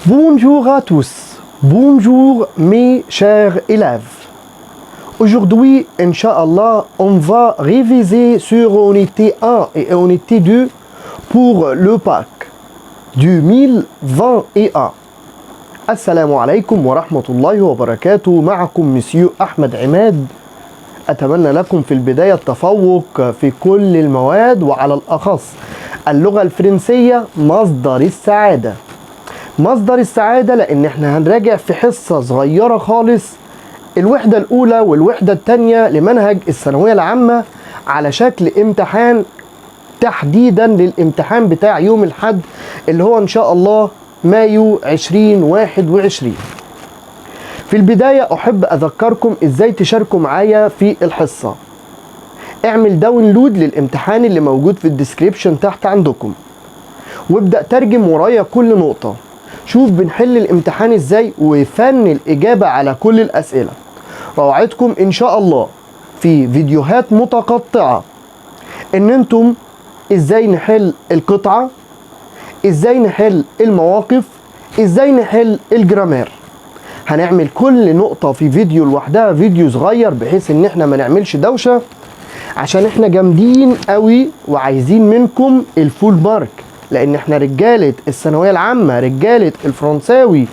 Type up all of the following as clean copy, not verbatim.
Bonjour à tous, bonjour mes chers élèves. Aujourd'hui, Inch'Allah, on va réviser sur unité 1 et unité 2 pour le Pâques 2021. Assalamu alaikum wa rahmatullahi wa barakatuh. معكم مسيو أحمد عماد. أتمنى لكم في البداية التفوق في كل المواد وعلى الأخص اللغة الفرنسية مصدر السعادة. مصدر السعادة لأن احنا هنراجع في حصة صغيرة خالص الوحدة الأولى والوحدة الثانية لمنهج الثانوية العامة على شكل امتحان تحديدا للامتحان بتاع يوم الأحد اللي هو إن شاء الله مايو 2021. في البداية أحب أذكركم إزاي تشاركوا معايا في الحصة. اعمل داونلود للامتحان اللي موجود في الديسكريبشن تحت عندكم وابدأ ترجم ورايا كل نقطة. شوف بنحل الامتحان ازاي وفن الإجابة على كل الأسئلة. وأوعدكم إن شاء الله في فيديوهات متقطعة إن انتم ازاي نحل القطعة، ازاي نحل المواقف، ازاي نحل الجرامير. هنعمل كل نقطة في فيديو لوحدها، فيديو صغير بحيث ان احنا ما نعملش دوشة عشان احنا جامدين قوي وعايزين منكم الفول مارك، لان احنا رجالة الثانوية العامة، رجالة الفرنساوي،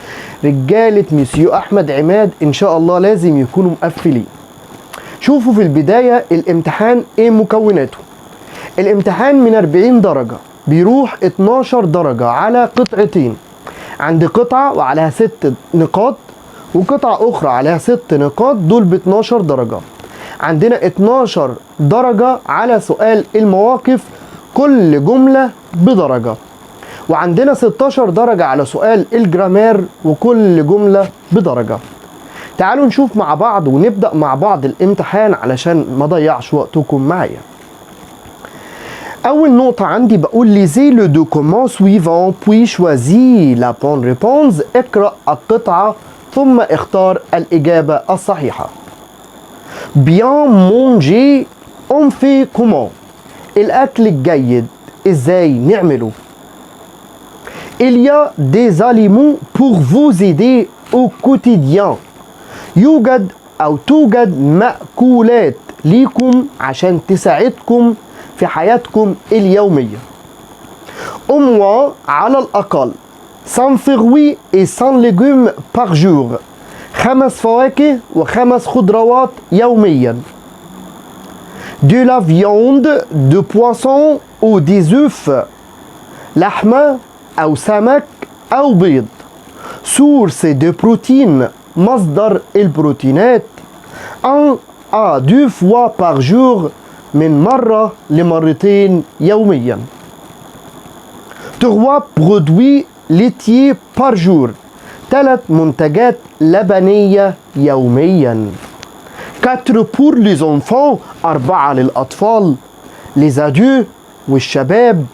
رجالة مسيو احمد عماد ان شاء الله لازم يكونوا مقفلين. شوفوا في البداية الامتحان ايه مكوناته. الامتحان من 40 درجة بيروح 12 درجة على قطعتين. عندي قطعة وعليها 6 نقاط وقطعة أخرى عليها 6 نقاط، دول ب 12 درجة. عندنا 12 درجة على سؤال المواقف كل جملة بدرجة، وعندنا 16 درجة على سؤال الجرامير وكل جملة بدرجة. تعالوا نشوف مع بعض ونبدأ مع بعض الامتحان علشان ما ضيعش وقتكم معايا. أول نقطة عندي بقول lisez le document suivant puis choisis la bonne réponse. اقرأ القطعة ثم اختار الإجابة الصحيحة. Bien manger on fait comment. الأكل الجيد إزاي نعمله. Il y a des aliments pour vous aider au quotidien. يوجد أو توجد مأكولات ليكم عشان تساعدكم في حياتكم اليومية. Au moins على الأقل 5 fruits et 5 légumes par jour. 5 فواكه و5 خضروات يوميا. De la viande, de poisson ou des œufs. لحمة أو سمك أو بيض. Source de protéines. مصدر البروتينات. 1 à 2 fois par jour. من مرة لمرتين يوميا. 3 produits laitiers par jour. 3 منتجات لبنية يوميا. 4 pour les enfants. 4 للأطفال. les adultes والشباب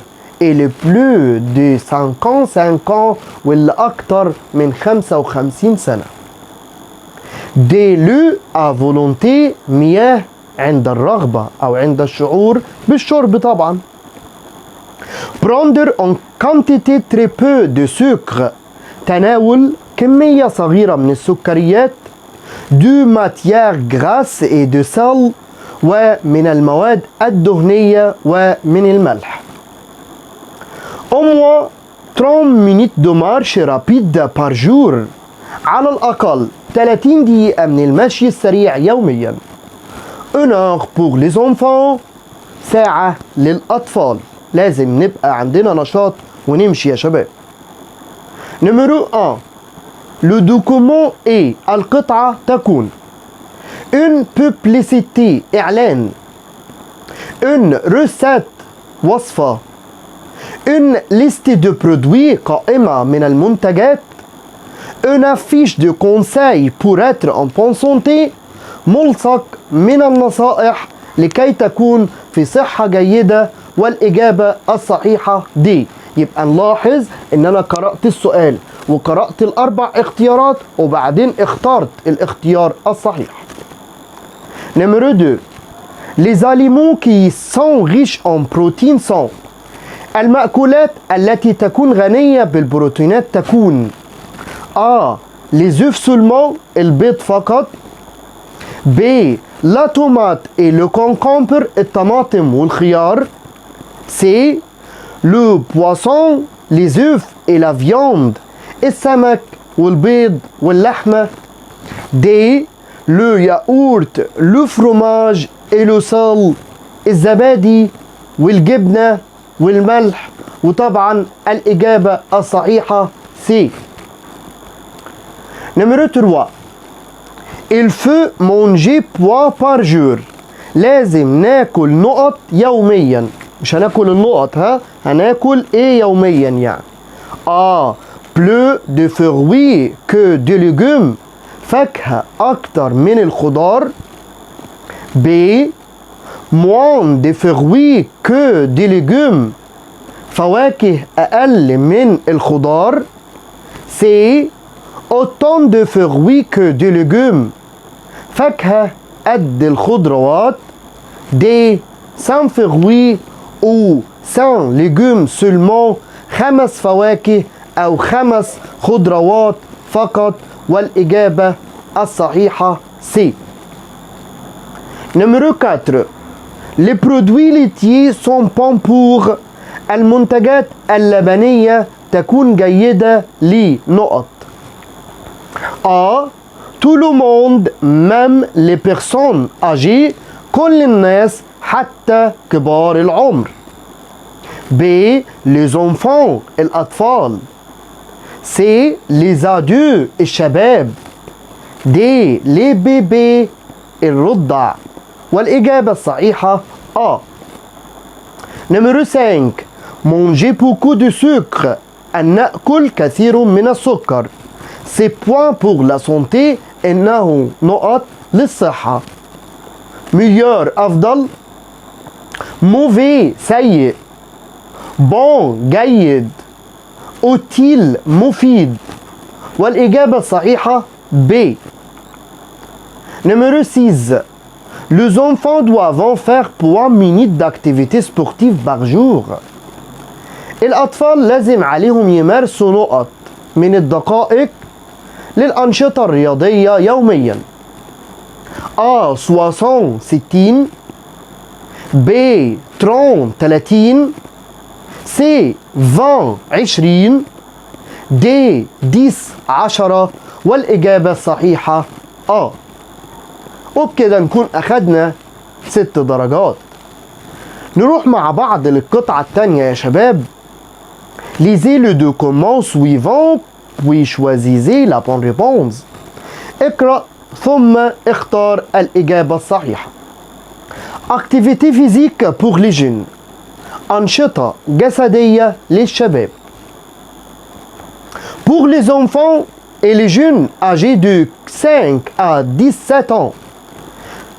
et les plus de 55 ans واللي أكتر من 55 سنة. des lieux à volonté. مياه عند الرغبة أو عند الشعور بالشرب طبعا. prendre en quantité très peu de sucre. تناول كمية صغيرة من السكريات. de matière grasse et de sel. ومن المواد الدهنية ومن الملح. au moins 30 minutes de marche rapide par jour. على الأقل 30 دقيقة من المشي السريع يوميا. 1 heure pour les enfants. ساعة للأطفال. لازم نبقى عندنا نشاط ونمشي يا شباب. نمرو 1. le document est. القطعة تكون une publicité. إعلان. une recette. وصفة. une liste de produits. قائمة من المنتجات. une affiche de conseils pour être en bonne santé. ملصق من النصائح لكي تكون في صحة جيدة. والإجابة الصحيحة دي. يبقى نلاحظ إن أنا قرأت السؤال وقرأت الأربع اختيارات وبعدين اخترت الاختيار الصحيح. نمرو 2. les aliments qui sont riches en protéines sont. المأكولات التي تكون غنية بالبروتينات تكون A. Les œufs seulement, البيض فقط. B. La tomate et le concombre, الطماطم والخيار. C. Le poisson, les œufs et la viande, السمك والبيض واللحمة. D. Le yaourt, le fromage et le sel, الزبادي والجبنة والملح. وطبعا الإجابة الصحيحة C. Numéro 3. Il faut manger pois par jour. لازم ناكل نقط يوميا. مش هناكل النقط، هناكل ايه يوميا يعني. A. Plus de fruits que de légumes. فاكهة أكتر من الخضار. B. Moins de fruits que de légumes. فواكه أقل من الخضار. C. Autant de fruits que de légumes. فاكهة قد الخضروات. D. Sans fruits ou sans légumes seulement. 5 فواكه أو 5 خضروات فقط. والإجابة الصحيحة C. Numéro 4. Les produits laitiers sont bons pour. المنتجات اللبنية تكون جيدة لنقط. A. Tout le monde, même les personnes âgées. كل الناس حتى كبار العمر. B. Les enfants, الأطفال. C. Les adultes, الشباب. D. Les bébés, الرضع. والإجابة الصحيحة A. Numéro 5. Manger beaucoup de sucre. أن نأكل كثير من السكر. C'est point pour la santé. إنه نقط للصحة. Meilleur أفضل. Mauvais سيء. Bon جيد. Utile مفيد. والإجابة الصحيحة B. Numéro 6. Les enfants doivent faire 3 minutes d'activité sportive par jour. الأطفال لازم عليهم يمارسوا نقط من الدقائق للأنشطة الرياضية يوميا. A. 60. B. 30. C. 20. D. 10. والإجابة الصحيحة A. وبكده نكون أخدنا 6 درجات. نروح مع بعض للقطعة التانية يا شباب. Lisez le document suivant puis choisissez la bonne réponse. اقرأ ثم اختار الإجابة الصحيحة. Activité physique pour les jeunes. أنشطة جسدية للشباب. Pour les enfants et les jeunes âgés de 5 à 17 ans.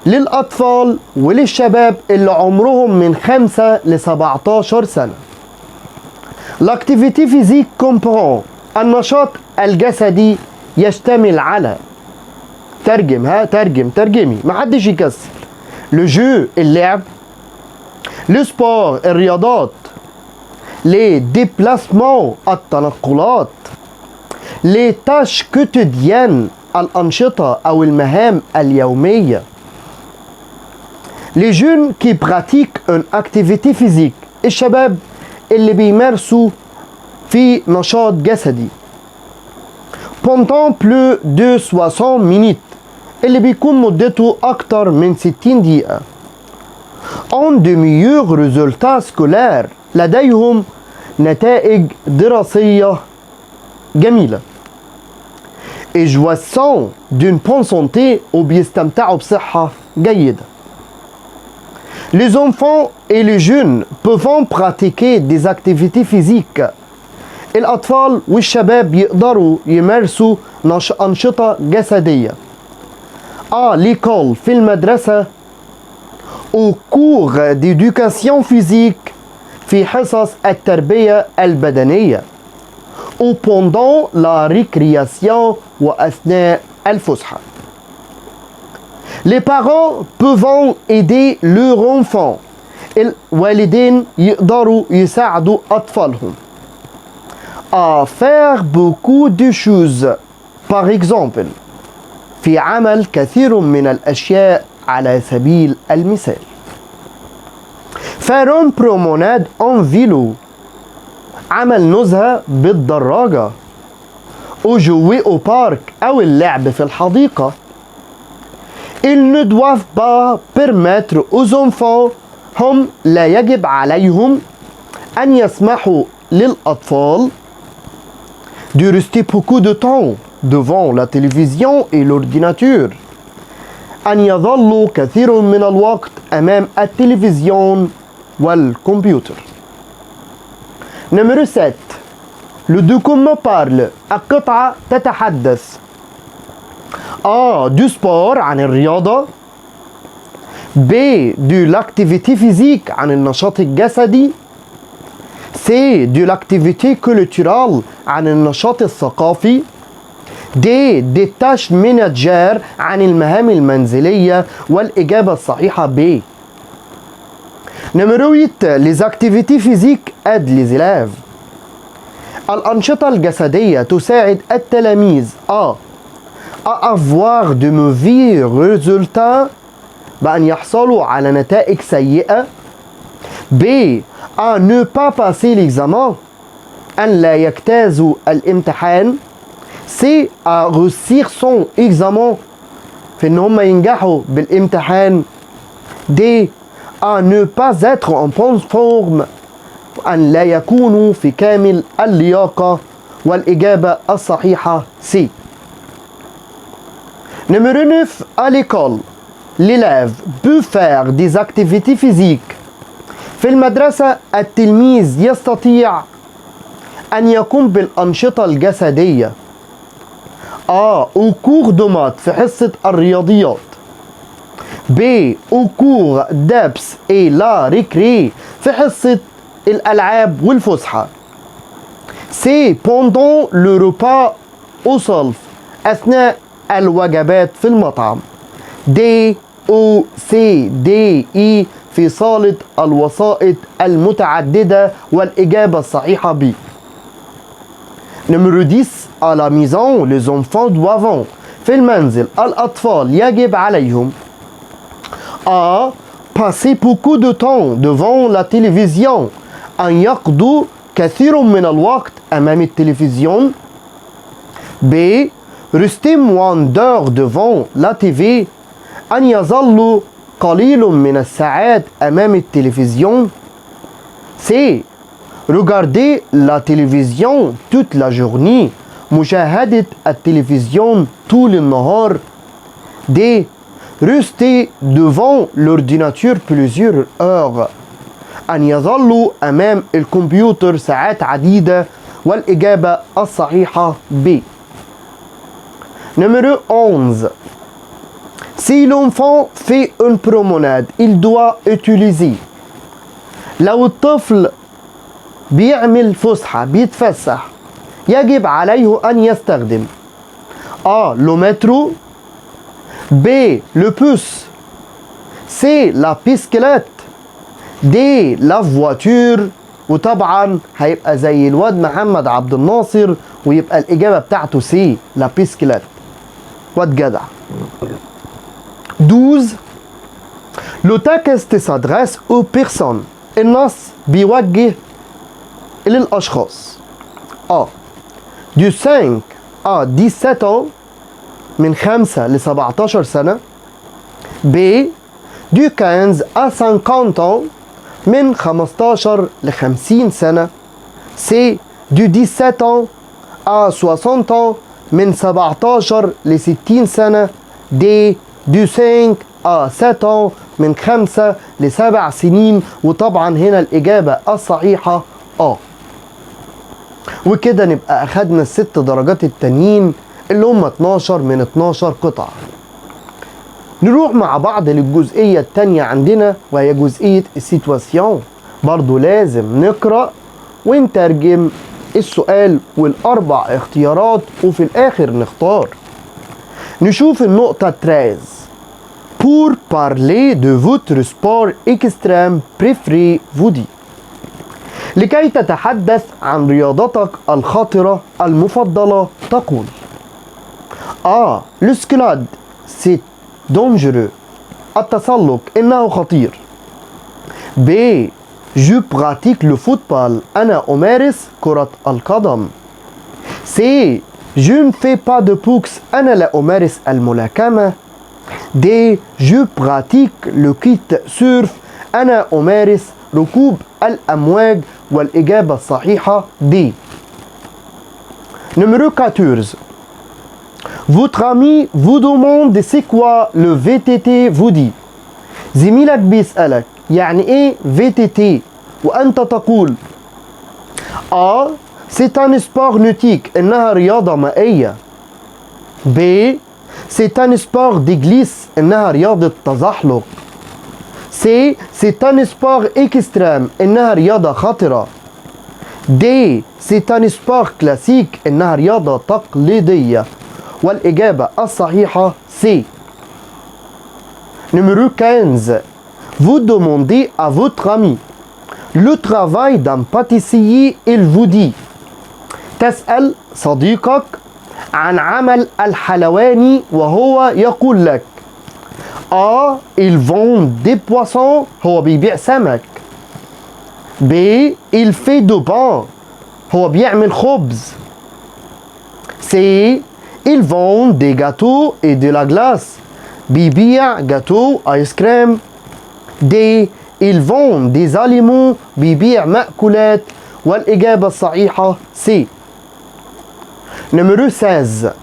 للأطفال وللشباب اللي عمرهم من 5 ل 17 سنة. L'activité physique comprend. النشاط الجسدي يشتمل على. ترجم ترجمي محدش يكسر. Le jeu اللعب. Le sport الرياضات. Les déplacements التنقلات. Les tâches quotidiennes الأنشطة أو المهام اليومية. Les jeunes qui pratiquent une activité physique. الشباب اللي بيمارسوا في نشاط جسدي. Pendant plus de 60 minutes. اللي بيكون مدته أكتر من 60 دقيقة. En de meilleurs résultats scolaires. لديهم نتائج دراسية جميلة. Et jouissant d'une bonne santé. وبيستمتعوا بصحة جيدة. Les enfants et les jeunes peuvent pratiquer des activités physiques. الأطفال والشباب يقدروا يمارسوا أنشطة جسدية. À l'école في المدرسة. Au cours d'éducation physique في حصص التربية البدنية. Ou pendant la récréation وأثناء الفسحة. Les parents peuvent aider leur enfant. الوالدين يقدروا يساعدوا أطفالهم. à faire beaucoup de choses. Par exemple, في عمل كثير من الأشياء على سبيل المثال. Faire une promenade en vélo. عمل نزهة بالدراجة. Ou jouer au parc أو اللعب في الحديقة. Ils ne doivent pas permettre aux enfants. هم لا يجب عليهم أن يسمحوا للأطفال de rester beaucoup de temps devant la télévision et l'ordinateur. أن يظلوا كثير من الوقت أمام التلفزيون والكمبيوتر. Numéro 7. Le document parle. القطعة تتحدث. A. Du sport عن الرياضة. B. De l'activité physique عن النشاط الجسدي. C. De l'activité culturelle عن النشاط الثقافي. D. Des tâches ménagères عن المهام المنزلية. والإجابة الصحيحة B. Numéro 8. Les activités physiques aident les élèves. الأنشطة الجسدية تساعد التلاميذ A. à avoir de mauvais résultats بأن يحصلوا على نتائج سيئة. B. à ne pas passer l'examen أن لا يجتازوا الامتحان. C. à réussir son examen في إن هم ينجحوا بالامتحان. D. à ne pas être en bonne forme أن لا يكونوا في كامل اللياقة. والإجابة الصحيحة C. Numéro 9. À l'école, l'élève peut faire des activités physiques. في المدرسة التلميذ يستطيع أن يقوم بالأنشطة الجسدية. A. Au cours de maths في حصة الرياضيات. B. Au cours d'EPS et la récré في حصة الألعاب والفسحة. C. Pendant le repas au صلف أثناء الوجبات في المطعم. D. O. C. D. E في صالة الوسائط المتعددة. والإجابة الصحيحة B. Numéro 10. À la maison, les enfants doivent. في المنزل الأطفال يجب عليهم A. Passer beaucoup de temps devant la télévision أن يقضوا كثير من الوقت أمام التلفزيون. B. Rester moins d'heures devant la TV أن يظلوا قليل من الساعات أمام التلفزيون. C. Regarder la télévision toute la journée مشاهدة التلفزيون طول النهار. D. Rester devant l'ordinateur plusieurs heures أن يظلوا أمام الكمبيوتر ساعات عديدة. والإجابة الصحيحة B. Numéro 11. Si l'enfant fait une promenade, il doit utiliser. لو الطفل بيعمل فسحة بيتفسح يجب عليه أن يستخدم A. Le métro. B. Le bus. C. La bicyclette. D. La voiture. وطبعا هيبقى زي الواد محمد عبد الناصر ويبقى الإجابة بتاعته C. La bicyclette. واد جدع. 12. Le texte s'adresse aux personnes. النص بيوجه للأشخاص. A. Du 5 à 17 ans من 5 ل 17 سنة. B. Du 15 à 50 ans من 15 ل 50 سنة. C. Du 17 ans à 60 ans من 17 ل 60 سنة. D. Du 5 à 7 ans من 5 ل 7 سنين. وطبعا هنا الإجابة الصحيحة A. وكده نبقى أخدنا الست درجات التانيين اللي هم 12 من 12 قطعة. نروح مع بعض للجزئية التانية عندنا وهي جزئية السيتواسيون. برضو لازم نقرأ ونترجم السؤال والأربع اختيارات وفي الآخر نختار. نشوف النقطة 13. Pour parler de votre sport extrême préféré vous dit. لكي تتحدث عن رياضتك الخطرة المفضلة تقول A. L'escalade c'est dangereux. التسلق إنه خطير. B. Je pratique le football. أنا أمارس كرة القدم. C. Je ne fais pas de boxe. أنا لا أمارس الملاكمة. D. Je pratique le kitesurf. أنا أمارس ركوب الأمواج. والإجابة الصحيحة D. Numéro 14. Votre ami vous demande c'est quoi le VTT vous dit. زميلك بيسألك يعني ايه VTT وأنت تقول A. C'est un sport nautique. إنها رياضة مائية. B. C'est un sport de glisse. إنها رياضة تزحلق. C. C'est un sport extrême. إنها رياضة خطرة. D. C'est un sport classique. إنها رياضة تقليدية. والإجابة الصحيحة C. Numéro 15. Vous demandez à votre ami le travail d'un pâtissier, il vous dit. تسأل صديقك عن عمل الحلواني وهو يقول لك A. Il vend des poissons. هو بيبيع سمك. B. Il fait du pain. هو بيعمل خبز. C. Il vend des gâteaux et de la glace. بيبيع جاتو ايس كريم. D. Il vend des aliments. بيبيع مأكولات. والإجابة الصحيحة C. Numéro 16.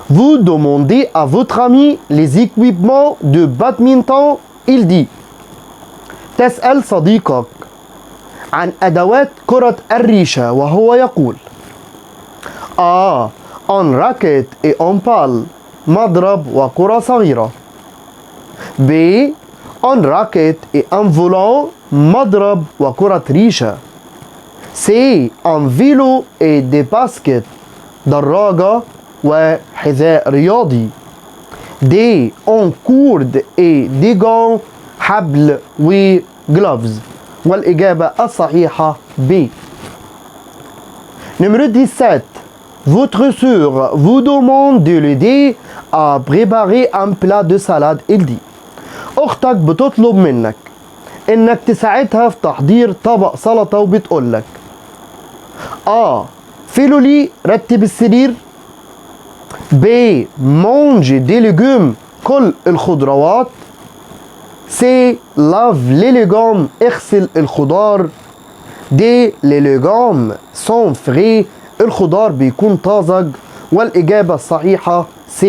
Vous demandez à votre ami les équipements de badminton. Il dit. تسأل صديقك عن أدوات كرة الريشة وهو يقول A. Un racket et un balle. مضرب وكرة صغيرة. B. Un racket et un volant. مضرب وكرة ريشة. C. Un vélo et des baskets. دراجة وحذاء رياضي. D. Un corde et des gants. حبل وجلوفز. والإجابة الصحيحة B. Numéro 17. Votre sœur vous demande de l'aider à préparer un plat de salade. Il dit. أختك بتطلب منك إنك تساعدها في تحضير طبق سلطة وبتقول لك A. Fais-le lit. رتب السرير. B. Mange des légumes. كل الخضروات. C. Lave les légumes. اغسل الخضار. D. Les légumes sont frais. الخضار بيكون طازج. والإجابة الصحيحة C.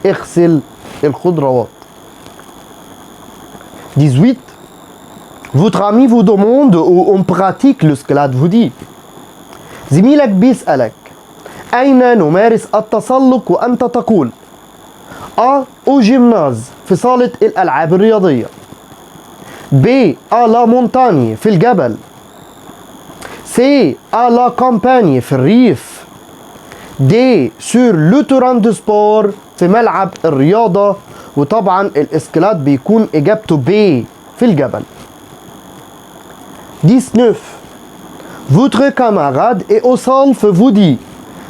اغسل الخضروات. 18. Votre ami vous demande où on pratique l'escalade vous dit. زميلك بيسألك أين نمارس التسلق وأنت تقول A. Au gymnase. في صالة الألعاب الرياضية. B. À la montagne. في الجبل. C. À la campagne. في الريف. D. Sur le terrain de sport. في ملعب الرياضة. وطبعا الاسكلات بيكون إجابته B. في الجبل. 19. Votre camarade est au صالف vous dit.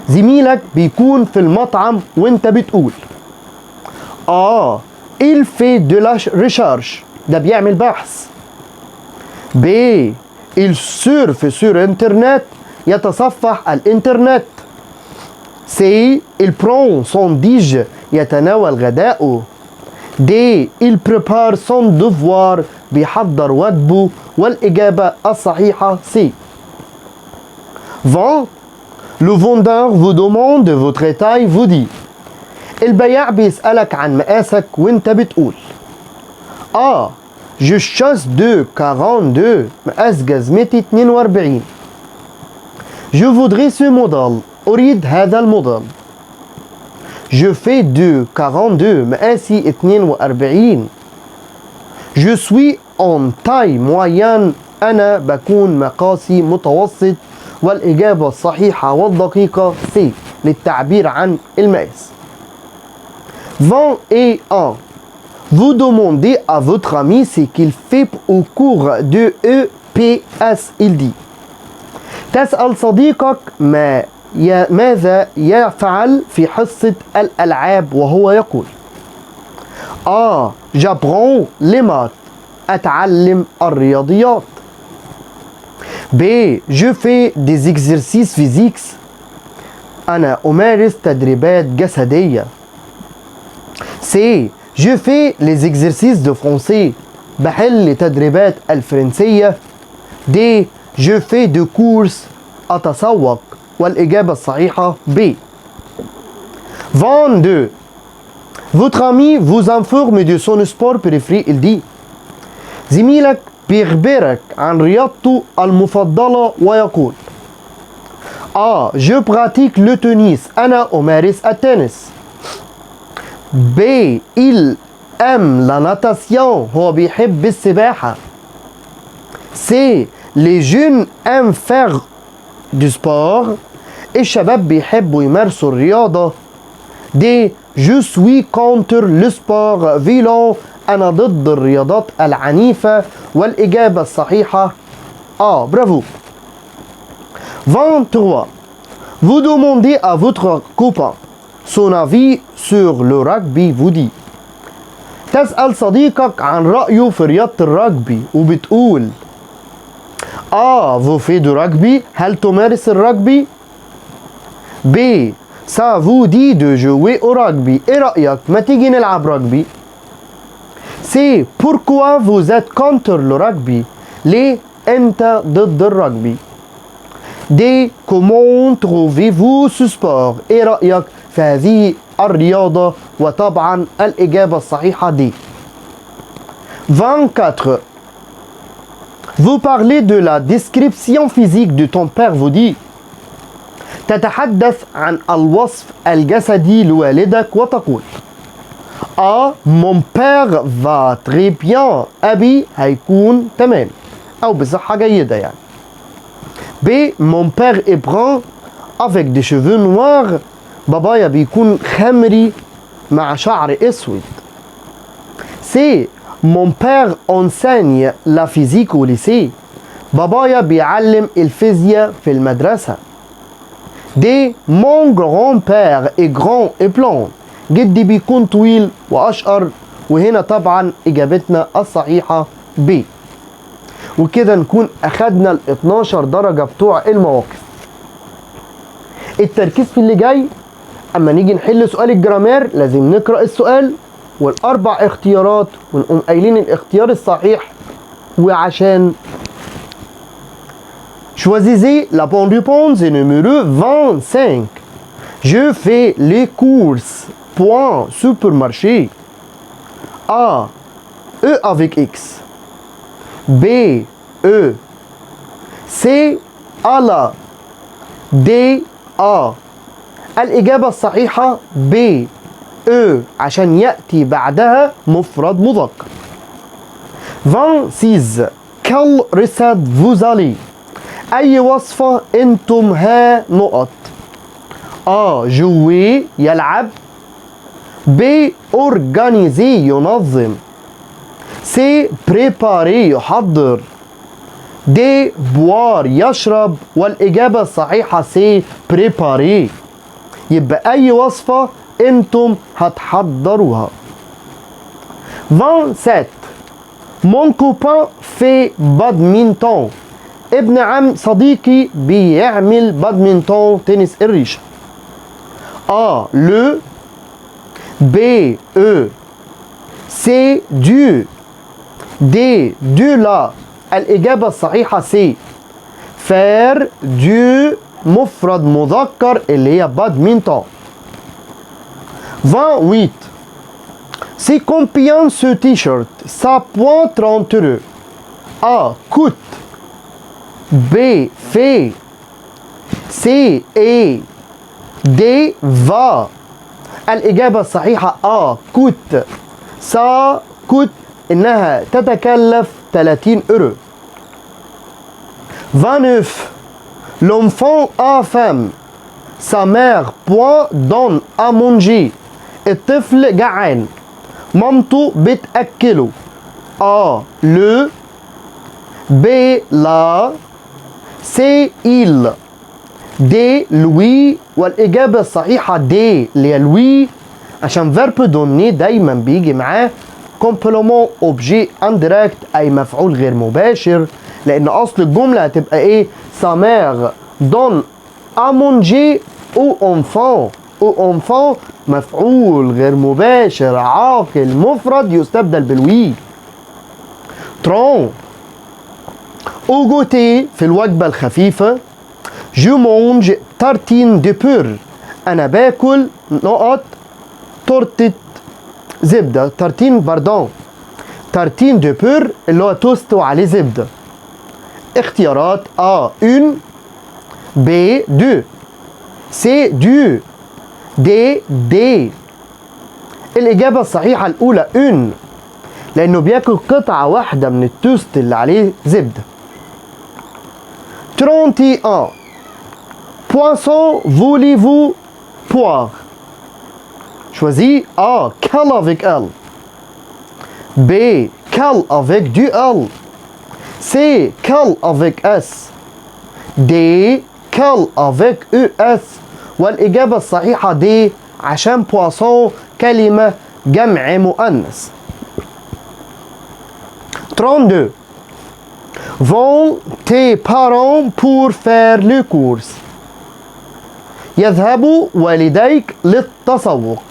زميلك بيكون في المطعم وانت بتقول A. Il fait de la recherche. ده بيعمل بحث. B. Il surfe sur internet. يتصفح الانترنت. C. Il prend son déj. يتناول غداءه. D. Il prépare son devoir. بيحضر واجبه. والإجابة الصحيحة C. 20. Le vendeur vous demande votre taille vous dit. البياع بيسألك عن مقاسك وانت بتقول A. Je chasse de 42. مقاس جزمتي 42. Je voudrais ce modèle. أريد هذا الموديل. Je fais de 42. مقاسي 42. Je suis en taille moyenne. أنا بكون مقاسي متوسط. والإجابة الصحيحة والدقيقة C. للتعبير عن المقاس. 21. Vous demandez à votre ami ce qu'il fait au cours de EPS. Il dit. تسأل صديقك ماذا يفعل في حصة الألعاب وهو يقول A. J'apprends les maths. أتعلم الرياضيات. B. Je fais des exercices physiques. أنا أمارس تدريبات جسدية. C. Je fais les exercices de français. بحل تدريبات الفرنسية. D. Je fais de courses. أتسوق. والإجابة الصحيحة B. 22. Votre ami vous informe de son sport préféré. Il dit زميلك بيخبرك عن رياضته المفضلة ويقول A. Je pratique le tennis. أنا أمارس التنس. B. Il aime la natation. هو بيحب السباحة. C. Les jeunes aiment faire du sport. الشباب بيحبوا يمارسوا الرياضة. D. Je suis contre le sport violent. أنا ضد الرياضات العنيفة. والإجابة الصحيحة برافو. 23. Vous demandez à votre copain son avis sur le rugby. Vous dit تسأل صديقك عن رأيه في رياضة الرجبي وبتقول vous faites du rugby. هل تمارس الرجبي؟ B. Ça vous dit de jouer au rugby. ايه رأيك ما تيجي نلعب رجبي؟ C. Pourquoi vous êtes contre le rugby. ليه انت ضد الرجبي؟ D. Comment trouvez-vous ce sport. ايه رأيك في هذه الرياضة؟ وطبعا الإجابة الصحيحة D. 24. Vous parlez de la description physique de ton père. Vous dit تتحدث عن الوصف الجسدي لوالدك وتقول A. Mon père va très bien. أبي هيكون تمام أو بصحة جيدة يعني. B. Mon père est brun avec des cheveux noirs. بابايا بيكون خمري مع شعر اسود. C. Mon père enseigne la physique au lycée. بابايا بيعلم الفيزياء في المدرسة. D. Mon grand-père est grand et blond. جدي بيكون طويل وأشقر. وهنا طبعا إجابتنا الصحيحة B. وكده نكون أخدنا ال 12 درجة بتوع المواقف. التركيز في اللي جاي اما نيجي نحل سؤال الجرامير لازم نقرأ السؤال والاربع اختيارات ونقوم قايلين الاختيار الصحيح. وعشان choisissez la bonne réponse numéro 25. Je fais les courses. Point. Supermarché. A. E avec X. B. E. C. à la. D. A. الإجابة الصحيحة B. E عشان يأتي بعدها مفرد مذكر. 26. Quelle recette vous allez. أي وصفة أنتم ها نقط. A. Jouer يلعب. B. Organiser ينظم. C. Préparer يحضر. D. Boire يشرب. والإجابة الصحيحة C. Préparer. يبقى أي وصفة أنتم هتحضروها. 27. Mon copain fait badminton. ابن عم صديقي بيعمل بادمنتون تنس الريشة. A. Le. B. E. C. Du. D. De la. الإجابة الصحيحة C. Faire du مفرد مذكر اللي هي بادمنتون. 28. C'est combien ce t-shirt. Ça point 30 euros. A. Coûte. B. Fait. C. Et. D. Va. الإجابة الصحيحة A. coûte. ça coûte إنها تتكلف 30 euros. 29. L'enfant a faim. Sa mère point donne à manger. الطفل جعان. مامته بتأكله. A. Le. B. La. سي إيل. دي لوي، والإجابة الصحيحة دي اللي هي لوي، عشان فيرب دوني دايما بيجي معاه كومبلومون اوبجي انديريكت، أي مفعول غير مباشر، لأن أصل الجملة هتبقى إيه؟ sa mère donne à manger aux enfants. aux enfants مفعول غير مباشر عاقل مفرد يستبدل بالوي. 30 au goûter في الوجبة الخفيفة je mange tartine de beurre. أنا باكل نقط تورتة زبدة. تارتين باردون، تارتين دو بور اللي هو توست وعليه زبدة. اختيارات A 1 B 2 C 2 D D. الإجابة الصحيحة الأولى 1، لأنه بياكل قطعة واحدة من التوست اللي عليه زبدة. 31 Poisson voulez-vous poire. Choisis A. Cal avec L. B. Cal avec du L. C. Cal avec S. D. Cal avec ES. والإجابة الصحيحة D، عشان poisson كلمة جمع مؤنث. 32 Vont tes parents pour faire les courses. يذهب والديك للتسوق.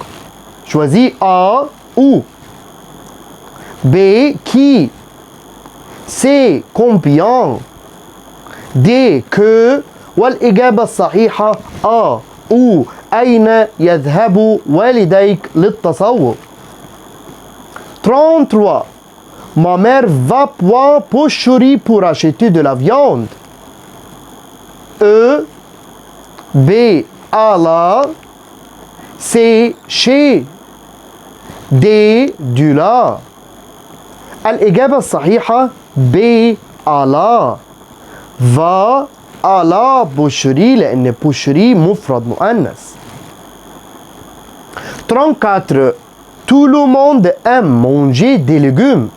Choisis A. Où. B. Qui. C. Combien. D. Que. والإجابة الصحيحة A. Où. أين يذهب والديك للتسوق. 33 Ma mère va point Pôcherie pour acheter de la viande. E. B. À la. C. chez. D. du la. الإجابة الصحيحة B. à la. va à la boucherie، لأن boucherie مفرد مؤنث. 34 Tout le monde aime manger des légumes.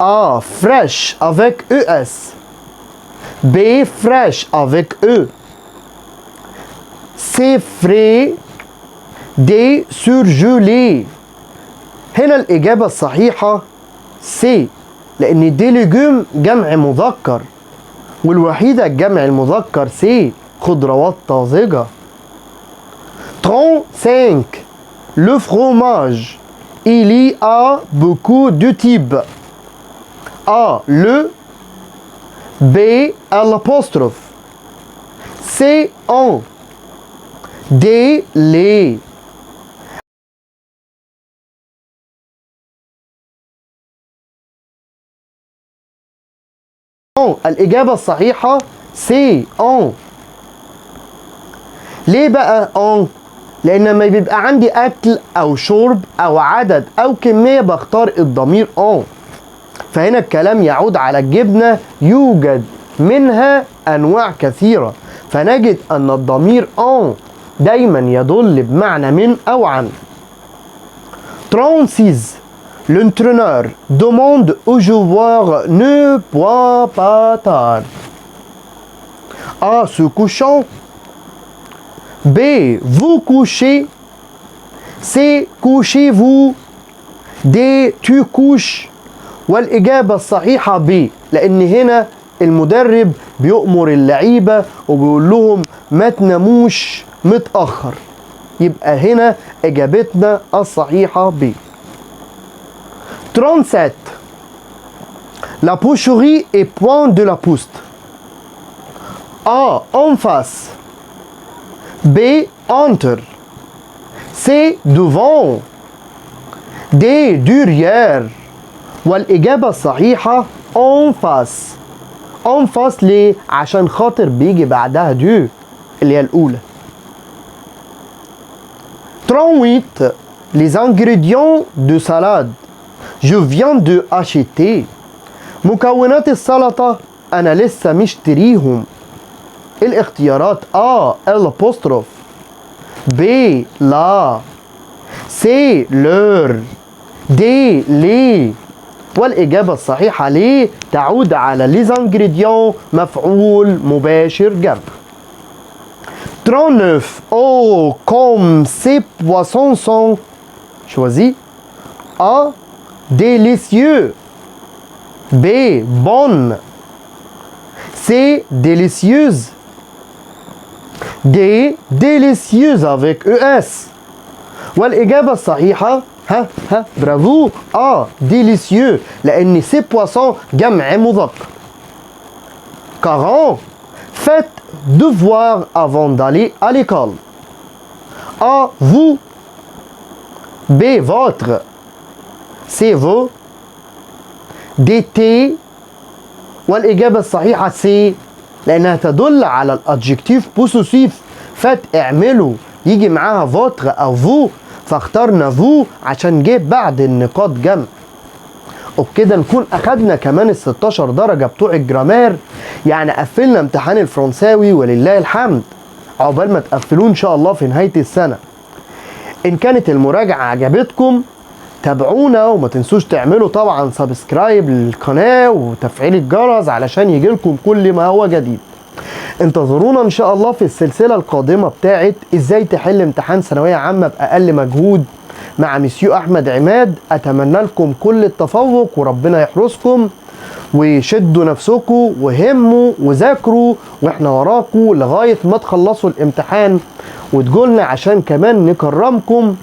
A. Fraîche avec ES. B. Fraîche avec E. C. frais. D. surgelé. هنا الإجابة الصحيحة C، لأن دي لجوم جمع مذكر، والوحيدة الجمع المذكر C خضروات طازجة. 35 Le fromage. Il y a beaucoup de types. A. Le. B. L'apostrophe. C. En. D. Les. الإجابة الصحيحة C. En. ليه بقى en؟ لأن لما بيبقى عندي أكل أو شرب أو عدد أو كمية بختار الضمير en. فهنا الكلام يعود على الجبنة، يوجد منها أنواع كثيرة، فنجد أن الضمير en دايما يدل بمعنى من أو عن. 36 L'entraîneur demande aux joueurs ne bois pas tard. A. Se couchant. B. Vous couchez. C. Couchez-vous. D. Tu couches. والإجابة الصحيحة B، لأن هنا المدرب بيؤمر اللعيبة وبيقول لهم ما تناموش متأخر، يبقى هنا إجابتنا الصحيحة B. 37 La boucherie est point de la poste. A. En face. B. Entre. C. Devant. D. Derrière. والإجابة الصحيحة en face. en face ليه؟ عشان خاطر بيجي بعدها دو اللي هي الأولى. 38 Les ingrédients de salade. Je viens de acheter. مكونات السلطة أنا لسه مشتريهم. الاختيارات A. L'apostrophe. B. La. C. L'heure. D. Les. والإجابة الصحيحة ليه تعود على les ingrédients مفعول مباشر جمع. 39. Oh, comme ces poissons sont choisis. A. Délicieux. B. Bonne. C. Délicieuse. D. Délicieuse avec ES. والإجابة الصحيحة برافو délicieux لأن ces poissons جمع مذكر. 40. Faites devoir avant d'aller à l'école. A. Vous. B. Votre. C. Vos. D. T. والإجابة الصحيحة C لأنها تدل على الادجكتيف بوسيسيف. فات اعملوا يجي معاها فوتر أو فو، فاخترنا فو عشان جه بعد النقاط جمع. وبكده نكون أخدنا كمان ال 16 درجة بتوع الجرامير، يعني قفلنا امتحان الفرنساوي ولله الحمد، عقبال ما تقفلوه إن شاء الله في نهاية السنة. إن كانت المراجعة عجبتكم تابعونا وما تنسوش تعملوا طبعا سبسكرايب للقناة وتفعيل الجرس علشان يجيلكم كل ما هو جديد. انتظرونا ان شاء الله في السلسلة القادمة بتاعت ازاي تحل امتحان ثانوية عامة بأقل مجهود مع مسيو احمد عماد. اتمنى لكم كل التفوق وربنا يحرسكم، وشدوا نفسكم وهموا وذاكروا واحنا وراكم لغاية ما تخلصوا الامتحان وتقولنا عشان كمان نكرمكم.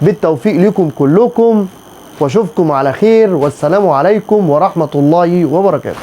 بالتوفيق لكم كلكم واشوفكم على خير، والسلام عليكم ورحمة الله وبركاته.